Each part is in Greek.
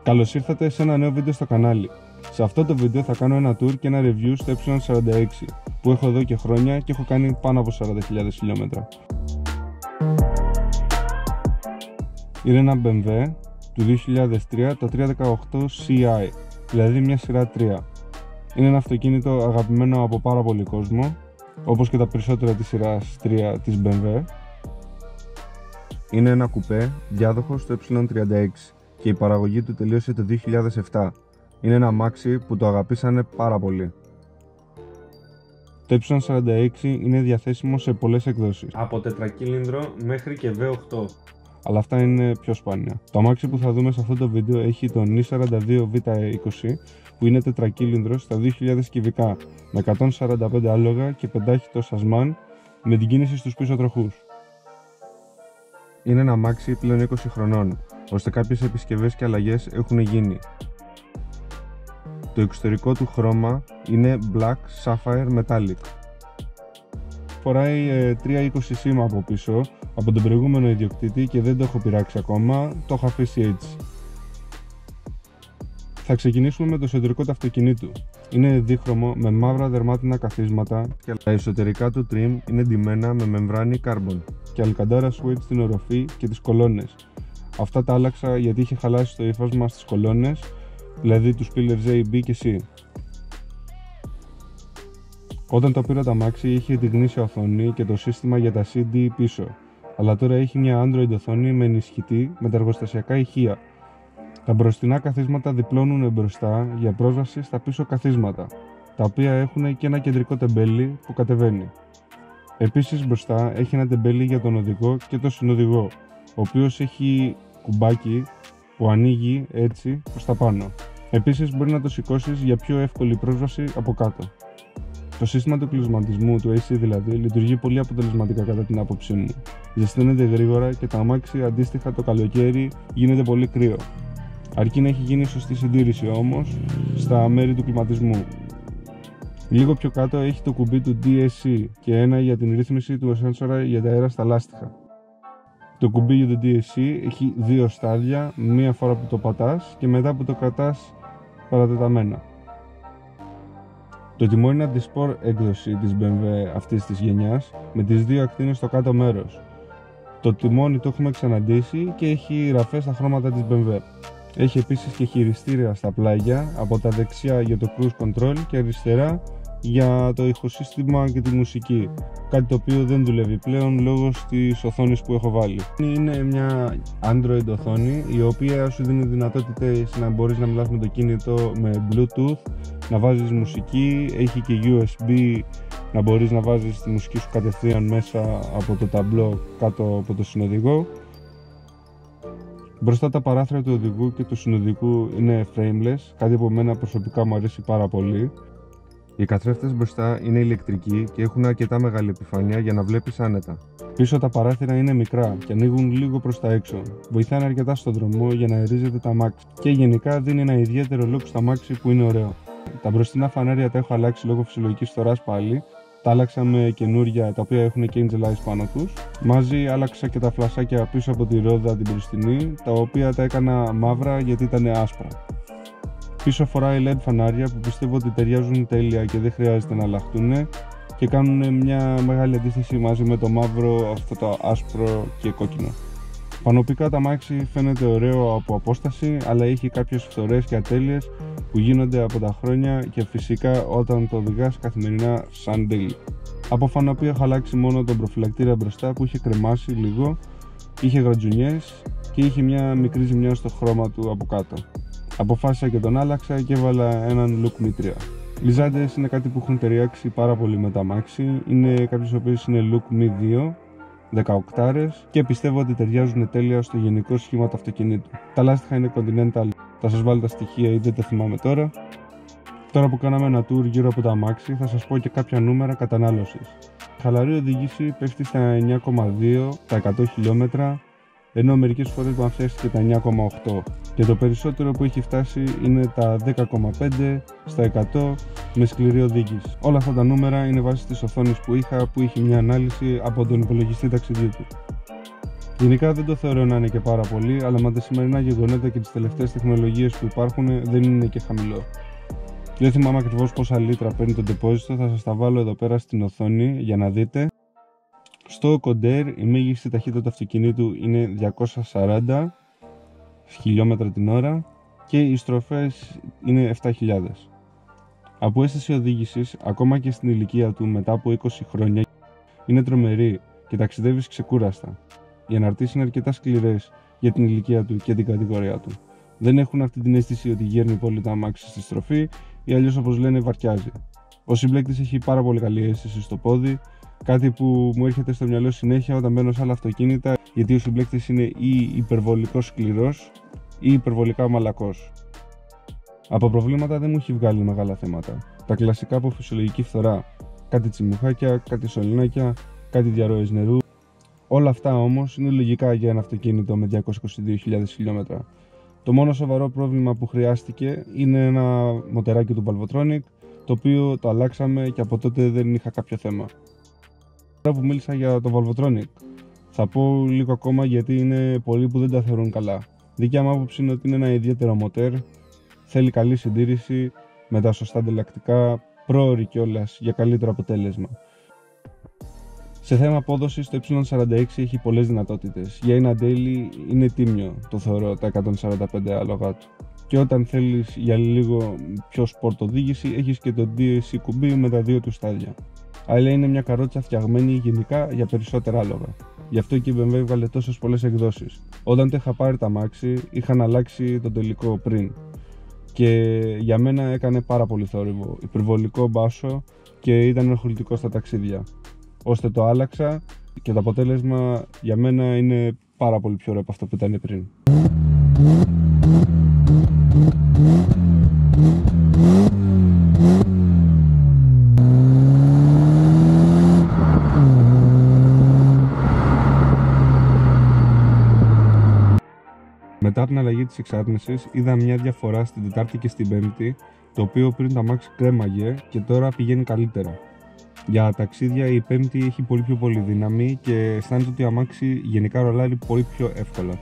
Καλώς ήρθατε σε ένα νέο βίντεο στο κανάλι. Σε αυτό το βίντεο θα κάνω ένα tour και ένα review στο E46 που έχω εδώ και χρόνια και έχω κάνει πάνω από 40.000 χιλιόμετρα. Είναι ένα BMW του 2003, το 318 Ci, δηλαδή μια σειρά 3. Είναι ένα αυτοκίνητο αγαπημένο από πάρα πολύ κόσμο, όπως και τα περισσότερα της σειράς 3 της BMW. Είναι ένα κουπέ διάδοχο στο E36 και η παραγωγή του τελείωσε το 2007. Είναι ένα αμάξι που το αγαπήσανε πάρα πολύ. Το E46 είναι διαθέσιμο σε πολλές εκδόσεις, από τετρακύλινδρο μέχρι και V8, αλλά αυτά είναι πιο σπάνια. Το αμάξι που θα δούμε σε αυτό το βίντεο έχει τον E42V20 που είναι τετρακύλινδρο στα 2000 κυβικά με 145 άλογα και πεντάχυτο σασμάν με την κίνηση στους πίσω τροχούς. Είναι ένα αμάξι πλέον 20 χρονών, ώστε κάποιες επισκευές και αλλαγές έχουν γίνει. Το εξωτερικό του χρώμα είναι Black Sapphire Metallic. Φοράει 320 σήμα από πίσω από τον προηγούμενο ιδιοκτήτη και δεν το έχω πειράξει ακόμα, το έχω αφήσει έτσι. Θα ξεκινήσουμε με το εσωτερικό του αυτοκινήτου. Είναι δίχρωμο με μαύρα δερμάτινα καθίσματα και τα εσωτερικά του trim είναι ντυμένα με μεμβράνη carbon και αλκαντάρα switch στην οροφή και τις κολόνες. Αυτά τα άλλαξα γιατί είχε χαλάσει το υφάσμα στις κολόνες, δηλαδή τους pillars A, B και C. Όταν το πήρα το αμάξι είχε τη γνήσια οθόνη και το σύστημα για τα CD πίσω, αλλά τώρα έχει μια Android οθόνη με ενισχυτή με τα εργοστασιακά ηχεία. Τα μπροστινά καθίσματα διπλώνουν μπροστά για πρόσβαση στα πίσω καθίσματα, τα οποία έχουν και ένα κεντρικό τεμπέλι που κατεβαίνει. Επίσης μπροστά έχει ένα τεμπέλι για τον οδηγό και τον συνοδηγό, ο οποίος έχει κουμπάκι που ανοίγει έτσι προς τα πάνω. Επίσης μπορεί να το σηκώσεις για πιο εύκολη πρόσβαση από κάτω. Το σύστημα του κλεισματισμού, του AC δηλαδή, λειτουργεί πολύ αποτελεσματικά κατά την άποψή μου. Ζεσταίνεται γρήγορα και το αμάξι αντίστοιχα το καλοκαίρι γίνεται πολύ κρύο. Αρκεί να έχει γίνει σωστή συντήρηση όμως στα μέρη του κλιματισμού. Λίγο πιο κάτω έχει το κουμπί του DSC και ένα για την ρύθμιση του σένσορα για τα αέρα στα λάστιχα. Το κουμπί για το DSC έχει δύο στάδια, μία φορά που το πατάς και μετά που το κρατάς παρατεταμένα. Το τιμόνι είναι αντισπορ έκδοση της BMW αυτής της γενιάς με τις δύο ακτίνες στο κάτω μέρος. Το τιμόνι το έχουμε ξαναντήσει και έχει ραφές στα χρώματα της BMW. Έχει επίσης και χειριστήρια στα πλάγια, από τα δεξιά για το cruise control και αριστερά για το ηχοσύστημα και τη μουσική, κάτι το οποίο δεν δουλεύει πλέον λόγω της οθόνης που έχω βάλει. Είναι μια Android οθόνη η οποία σου δίνει δυνατότητες να μπορείς να μιλάς με το κινητό με Bluetooth, να βάζεις μουσική, έχει και USB να μπορείς να βάζεις τη μουσική σου κατευθείαν μέσα από το ταμπλό κάτω από το συνοδηγό. Μπροστά τα παράθυρα του οδηγού και του συνοδικού είναι frameless, κάτι που εμένα προσωπικά μου αρέσει πάρα πολύ. Οι καθρέφτες μπροστά είναι ηλεκτρικοί και έχουν αρκετά μεγάλη επιφάνεια για να βλέπεις άνετα. Πίσω τα παράθυρα είναι μικρά και ανοίγουν λίγο προς τα έξω. Βοηθάνε αρκετά στον δρόμο για να αερίζεται τα αμάξι και γενικά δίνει ένα ιδιαίτερο look στα αμάξι που είναι ωραίο. Τα μπροστινά φανάρια τα έχω αλλάξει λόγω φυσιολογικής φθοράς πάλι. Τα άλλαξα με καινούρια τα οποία έχουν και Angel Eyes πάνω τους. Μαζί άλλαξα και τα φλασάκια πίσω από τη ρόδα την μπροστινή, τα οποία τα έκανα μαύρα γιατί ήταν άσπρα. Πίσω φοράει LED φανάρια που πιστεύω ότι ταιριάζουν τέλεια και δεν χρειάζεται να αλλάχτούν και κάνουν μια μεγάλη αντίθεση μαζί με το μαύρο, αυτό το άσπρο και κόκκινο. Πανοπικά το αμάξι φαίνεται ωραίο από απόσταση, αλλά έχει κάποιες φθορές και ατέλειες που γίνονται από τα χρόνια και φυσικά όταν το οδηγάς καθημερινά σαν daily. Από φαναπή έχω αλλάξει μόνο τον προφυλακτήρα μπροστά που είχε κρεμάσει λίγο, είχε γρατζουνιές και είχε μια μικρή ζημιά στο χρώμα του από κάτω. Αποφάσισα και τον άλλαξα και έβαλα έναν Look Me 3. Λιζάντες είναι κάτι που έχουν ταιριάξει πάρα πολύ με τα αμάξι, είναι κάποιες οποίες είναι Look Me 2, 18 και πιστεύω ότι ταιριάζουν τέλεια στο γενικό σχήμα του αυτοκινήτου. Τα λάστιχα είναι Continental, θα σας βάλω τα στοιχεία ή δεν τα θυμάμαι τώρα. Τώρα που κάναμε ένα tour γύρω από τα αμάξι θα σας πω και κάποια νούμερα κατανάλωσης. Η χαλαρή οδήγηση πέφτει στα 9,2 τα 100 χιλιόμετρα, ενώ μερικές φορές μαθαίστηκε τα 9,8 και το περισσότερο που έχει φτάσει είναι τα 10,5 στα 100 με σκληρή οδήγηση. Όλα αυτά τα νούμερα είναι βάσει της οθόνης που είχα, που είχε μια ανάλυση από τον υπολογιστή ταξιδιού του. Γενικά δεν το θεωρώ να είναι και πάρα πολύ, αλλά με τα σημερινά γεγονότα και τις τελευταίες τεχνολογίες που υπάρχουν δεν είναι και χαμηλό. Δεν θυμάμαι ακριβώς πόσα λίτρα παίρνει το ντεπόζιτο, θα σας τα βάλω εδώ πέρα στην οθόνη για να δείτε. Στο Condair η μέγιστη ταχύτητα του αυτοκινήτου είναι 240 χιλιόμετρα την ώρα και οι στροφές είναι 7.000. Από αίσθηση οδήγησης, ακόμα και στην ηλικία του μετά από 20 χρόνια, είναι τρομερή και ταξιδεύεις ξεκούραστα. Οι αναρτήσεις είναι αρκετά σκληρές για την ηλικία του και την κατηγορία του. Δεν έχουν αυτή την αίσθηση ότι γέρνει πολύ το αμάξι στη στροφή ή αλλιώς όπως λένε βαρκιάζει. Ο συμπλέκτης έχει πάρα πολύ καλή αίσθηση στο πόδι, κάτι που μου έρχεται στο μυαλό συνέχεια όταν μπαίνω σε άλλα αυτοκίνητα, γιατί ο συμπλέκτης είναι ή υπερβολικός σκληρός ή υπερβολικά μαλακός. Από προβλήματα δεν μου έχει βγάλει μεγάλα θέματα. Τα κλασικά από φυσιολογική φθορά, κάτι τσιμουχάκια, κάτι σωληνάκια, κάτι διαρροές νερού. Όλα αυτά όμως είναι λογικά για ένα αυτοκίνητο με 222.000 χιλιόμετρα. Το μόνο σοβαρό πρόβλημα που χρειάστηκε είναι ένα μοτεράκι του Valvotronic, το οποίο το αλλάξαμε και από τότε δεν είχα κάποιο θέμα. Τώρα που μίλησα για το Valvotronic, θα πω λίγο ακόμα γιατί είναι πολλοί που δεν τα θεωρούν καλά. Δικιά μου άποψη είναι ότι είναι ένα ιδιαίτερο μοτέρ, θέλει καλή συντήρηση, με τα σωστά ανταλλακτικά, πρόωρη κιόλας για καλύτερο αποτέλεσμα. Σε θέμα απόδοσης, το Y46 έχει πολλές δυνατότητες. Για ένα daily είναι τίμιο, το θεωρώ, τα 145 άλογα του. Και όταν θέλεις για λίγο πιο sport οδήγηση, έχεις και το DSC κουμπί με τα δύο του στάδια. Αλλά είναι μια καρότσα φτιαγμένη γενικά για περισσότερα άλογα. Γι' αυτό και η BMW έβγαλε τόσες πολλές εκδόσεις. Όταν το είχα πάρει τα αμάξι, είχαν αλλάξει το τελικό πριν. Και για μένα έκανε πάρα πολύ θόρυβο, υπερβολικό μπάσο και ήταν ενοχλητικό στα ταξίδια. Ώστε το άλλαξα και το αποτέλεσμα για μένα είναι πάρα πολύ πιο ωραίο από αυτό που ήταν πριν. Μετά από την αλλαγή της εξάρτησης είδα μια διαφορά στην Τετάρτη και στην Πέμπτη, το οποίο πριν το αμάξι κρέμαγε και τώρα πηγαίνει καλύτερα. Για ταξίδια η Πέμπτη έχει πολύ δύναμη και αισθάνεται ότι το αμάξι γενικά ρολάρει πολύ πιο εύκολα.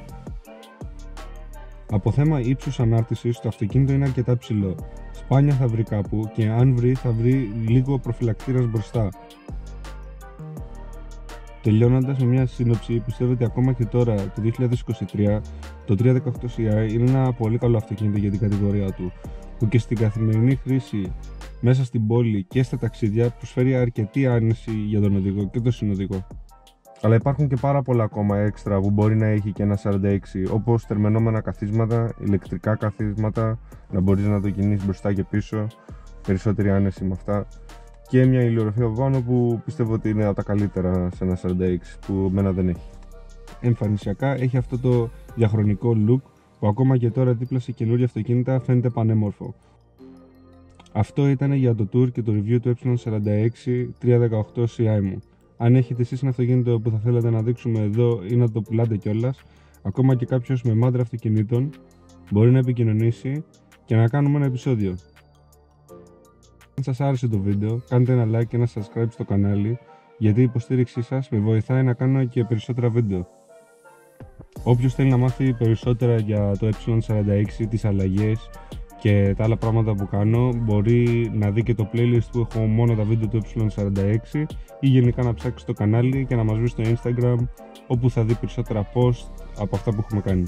Από θέμα ύψους ανάρτησης, το αυτοκίνητο είναι αρκετά ψηλό. Σπάνια θα βρει κάπου και αν βρει θα βρει λίγο προφυλακτήρας μπροστά. Τελειώνοντας με μια σύνοψη, πιστεύω ότι ακόμα και τώρα το 2023 το 318ci είναι ένα πολύ καλό αυτοκίνητο για την κατηγορία του, που και στην καθημερινή χρήση μέσα στην πόλη και στα ταξίδια προσφέρει αρκετή άνεση για τον οδηγό και τον συνοδηγό. Αλλά υπάρχουν και πάρα πολλά ακόμα έξτρα που μπορεί να έχει και ένα 46, όπως τερμενόμενα καθίσματα, ηλεκτρικά καθίσματα, να μπορείς να το κινήσεις μπροστά και πίσω, περισσότερη άνεση με αυτά, και μια ηλιορροφία από πάνω που πιστεύω ότι είναι από τα καλύτερα σε ένα 46 που εμένα δεν έχει. Εμφανισιακά έχει αυτό το διαχρονικό look που ακόμα και τώρα δίπλα σε καινούργια αυτοκίνητα φαίνεται πανέμορφο. Αυτό ήταν για το tour και το review του Y46 318ci μου. Αν έχετε εσείς ένα αυτοκίνητο που θα θέλετε να δείξουμε εδώ ή να το πουλάτε κιόλας, ακόμα και κάποιος με μάντρα αυτοκινήτων μπορεί να επικοινωνήσει και να κάνουμε ένα επεισόδιο. Αν σας άρεσε το βίντεο, κάντε ένα like και ένα subscribe στο κανάλι, γιατί η υποστήριξή σας με βοηθάει να κάνω και περισσότερα βίντεο. Όποιος θέλει να μάθει περισσότερα για το Y46, τις αλλαγές και τα άλλα πράγματα που κάνω, μπορεί να δει και το playlist που έχω μόνο τα βίντεο του Y46 ή γενικά να ψάξει το κανάλι και να μας βρει στο Instagram, όπου θα δει περισσότερα post από αυτά που έχουμε κάνει.